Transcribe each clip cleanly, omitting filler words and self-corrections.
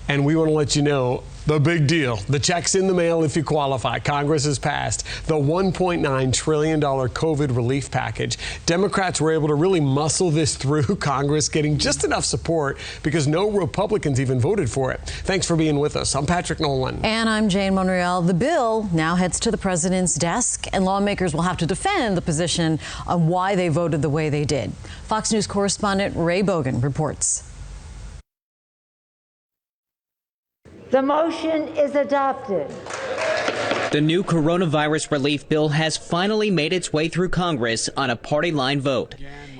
And we want to let you know the big deal. The check's in the mail if you qualify. Congress has passed the $1.9 trillion COVID relief package. Democrats were able to really muscle this through Congress, getting just enough support because no Republicans even voted for it. Thanks for being with us. I'm Patrick Nolan. And I'm Jane Monreal. The bill now heads to the president's desk, and lawmakers will have to defend the position on why they voted the way they did. Fox News correspondent Ray Bogan reports. The motion is adopted. The new coronavirus relief bill has finally made its way through Congress on a party line vote.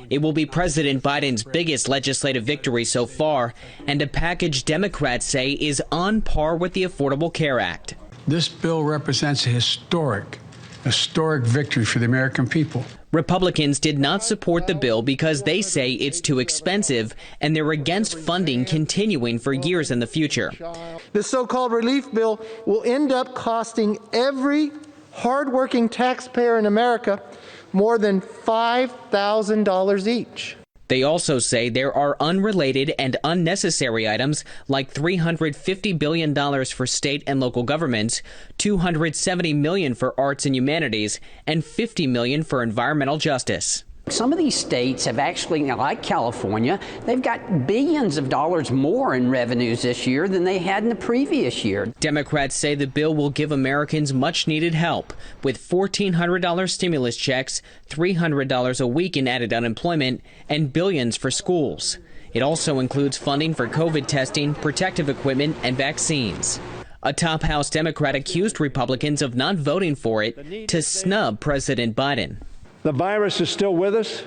It will be President Biden's biggest legislative victory so far, and a package Democrats say is on par with the Affordable Care Act. This bill represents a historic victory for the American people. Republicans did not support the bill because they say it's too expensive, and they're against funding continuing for years in the future. The so-called relief bill will end up costing every hardworking taxpayer in America more than $5,000 each. They also say there are unrelated and unnecessary items like $350 billion for state and local governments, $270 million for arts and humanities, and $50 million for environmental justice. Some of these states have actually, like California, they've got billions of dollars more in revenues this year than they had in the previous year. Democrats say the bill will give Americans much needed help with $1,400 stimulus checks, $300 a week in added unemployment, and billions for schools. It also includes funding for COVID testing, protective equipment, and vaccines. A top House Democrat accused Republicans of not voting for it to snub President Biden. The virus is still with us.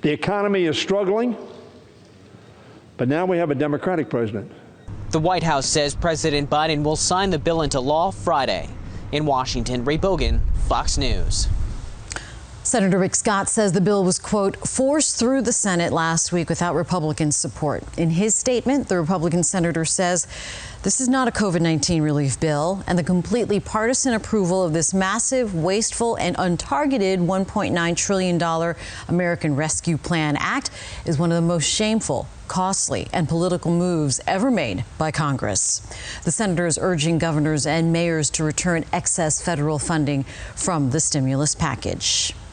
The economy is struggling. But now we have a Democratic president. The White House says President Biden will sign the bill into law Friday. In Washington, Ray Bogan, Fox News. Senator Rick Scott says the bill was, quote, forced through the Senate last week without Republican support. In his statement, the Republican senator says this is not a COVID-19 relief bill, and the completely partisan approval of this massive, wasteful, and untargeted $1.9 trillion American Rescue Plan Act is one of the most shameful, costly, and political moves ever made by Congress. The senator is urging governors and mayors to return excess federal funding from the stimulus package.